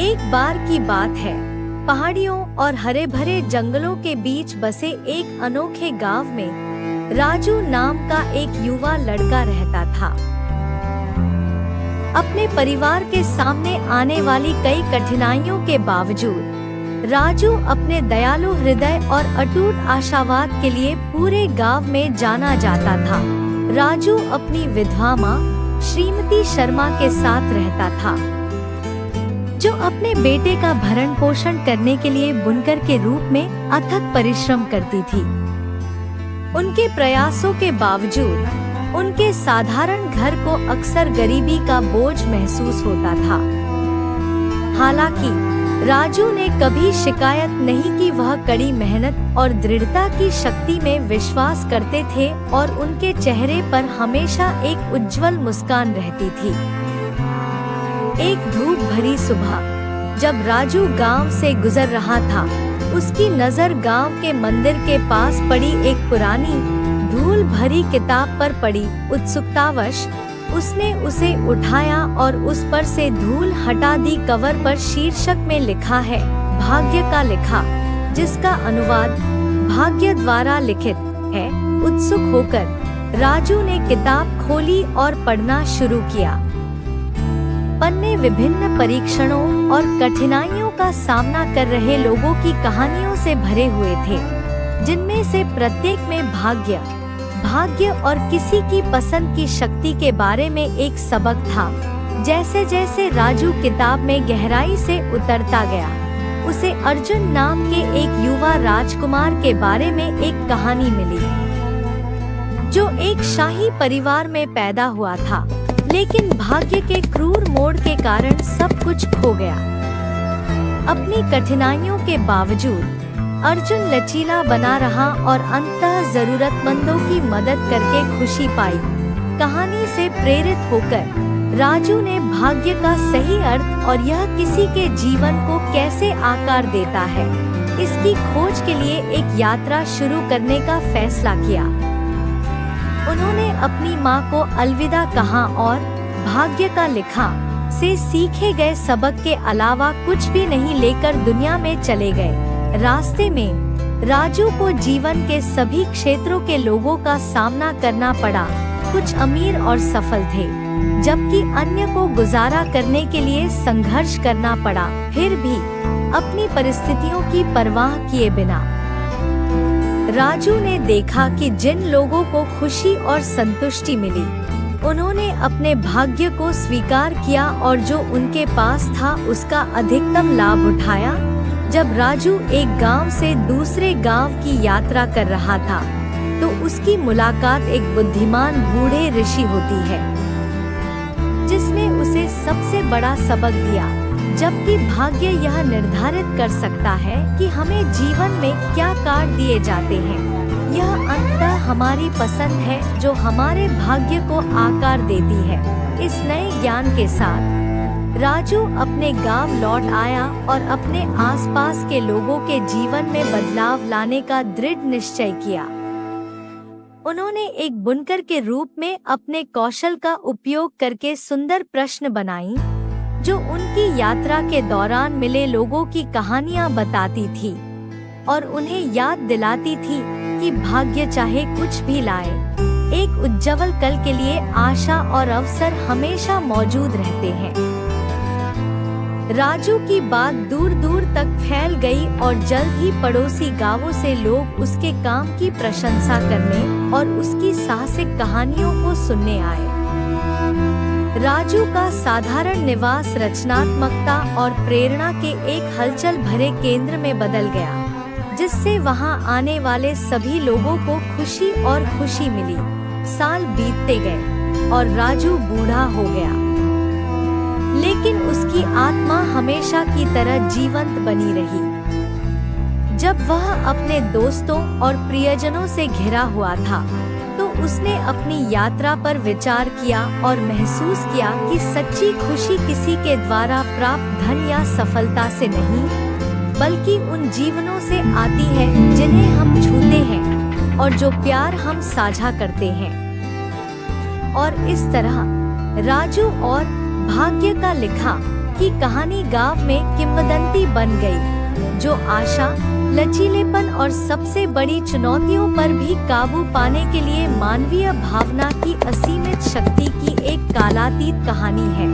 एक बार की बात है, पहाड़ियों और हरे भरे जंगलों के बीच बसे एक अनोखे गांव में राजू नाम का एक युवा लड़का रहता था। अपने परिवार के सामने आने वाली कई कठिनाइयों के बावजूद राजू अपने दयालु हृदय और अटूट आशावाद के लिए पूरे गांव में जाना जाता था। राजू अपनी विधवा मां श्रीमती शर्मा के साथ रहता था, जो अपने बेटे का भरण पोषण करने के लिए बुनकर के रूप में अथक परिश्रम करती थी। उनके प्रयासों के बावजूद उनके साधारण घर को अक्सर गरीबी का बोझ महसूस होता था। हालांकि राजू ने कभी शिकायत नहीं की। वह कड़ी मेहनत और दृढ़ता की शक्ति में विश्वास करते थे और उनके चेहरे पर हमेशा एक उज्जवल मुस्कान रहती थी। एक धूप भरी सुबह जब राजू गांव से गुजर रहा था, उसकी नजर गांव के मंदिर के पास पड़ी एक पुरानी धूल भरी किताब पर पड़ी। उत्सुकतावश उसने उसे उठाया और उस पर से धूल हटा दी। कवर पर शीर्षक में लिखा है, भाग्य का लिखा, जिसका अनुवाद भाग्य द्वारा लिखित है। उत्सुक होकर राजू ने किताब खोली और पढ़ना शुरू किया। पन्ने विभिन्न परीक्षणों और कठिनाइयों का सामना कर रहे लोगों की कहानियों से भरे हुए थे, जिनमें से प्रत्येक में भाग्य और किसी की पसंद की शक्ति के बारे में एक सबक था। जैसे जैसे राजू किताब में गहराई से उतरता गया, उसे अर्जुन नाम के एक युवा राजकुमार के बारे में एक कहानी मिली, जो एक शाही परिवार में पैदा हुआ था, लेकिन भाग्य के क्रूर मोड़ के कारण सब कुछ खो गया। अपनी कठिनाइयों के बावजूद अर्जुन लचीला बना रहा और अंततः जरूरतमंदों की मदद करके खुशी पाई। कहानी से प्रेरित होकर राजू ने भाग्य का सही अर्थ और यह किसी के जीवन को कैसे आकार देता है, इसकी खोज के लिए एक यात्रा शुरू करने का फैसला किया। उन्होंने अपनी मां को अलविदा कहा और भाग्य का लिखा से सीखे गए सबक के अलावा कुछ भी नहीं लेकर दुनिया में चले गए। रास्ते में राजू को जीवन के सभी क्षेत्रों के लोगों का सामना करना पड़ा। कुछ अमीर और सफल थे, जबकि अन्य को गुजारा करने के लिए संघर्ष करना पड़ा। फिर भी अपनी परिस्थितियों की परवाह किए बिना राजू ने देखा कि जिन लोगों को खुशी और संतुष्टि मिली, उन्होंने अपने भाग्य को स्वीकार किया और जो उनके पास था उसका अधिकतम लाभ उठाया। जब राजू एक गांव से दूसरे गांव की यात्रा कर रहा था, तो उसकी मुलाकात एक बुद्धिमान बूढ़े ऋषि होती है, जिसने उसे सबसे बड़ा सबक दिया। जबकि भाग्य यह निर्धारित कर सकता है कि हमें जीवन में क्या कार्ड दिए जाते हैं, यह अंततः हमारी पसंद है जो हमारे भाग्य को आकार देती है। इस नए ज्ञान के साथ राजू अपने गांव लौट आया और अपने आसपास के लोगों के जीवन में बदलाव लाने का दृढ़ निश्चय किया। उन्होंने एक बुनकर के रूप में अपने कौशल का उपयोग करके सुंदर प्रश्न बनाई, जो उनकी यात्रा के दौरान मिले लोगों की कहानियां बताती थी और उन्हें याद दिलाती थी कि भाग्य चाहे कुछ भी लाए, एक उज्जवल कल के लिए आशा और अवसर हमेशा मौजूद रहते हैं। राजू की बात दूर दूर तक फैल गई और जल्द ही पड़ोसी गांवों से लोग उसके काम की प्रशंसा करने और उसकी साहसिक कहानियों को सुनने आए। राजू का साधारण निवास रचनात्मकता और प्रेरणा के एक हलचल भरे केंद्र में बदल गया, जिससे वहां आने वाले सभी लोगों को खुशी और खुशी मिली। साल बीतते गए और राजू बूढ़ा हो गया, लेकिन उसकी आत्मा हमेशा की तरह जीवंत बनी रही। जब वह अपने दोस्तों और प्रियजनों से घिरा हुआ था, तो उसने अपनी यात्रा पर विचार किया और महसूस किया कि सच्ची खुशी किसी के द्वारा प्राप्त धन या सफलता से नहीं, बल्कि उन जीवनों से आती है जिन्हें हम छूते हैं और जो प्यार हम साझा करते हैं। और इस तरह राजू और भाग्य का लिखा उनकी कहानी गांव में किंवदंती बन गई, जो आशा, लचीलेपन और सबसे बड़ी चुनौतियों पर भी काबू पाने के लिए मानवीय भावना की असीमित शक्ति की एक कालातीत कहानी है।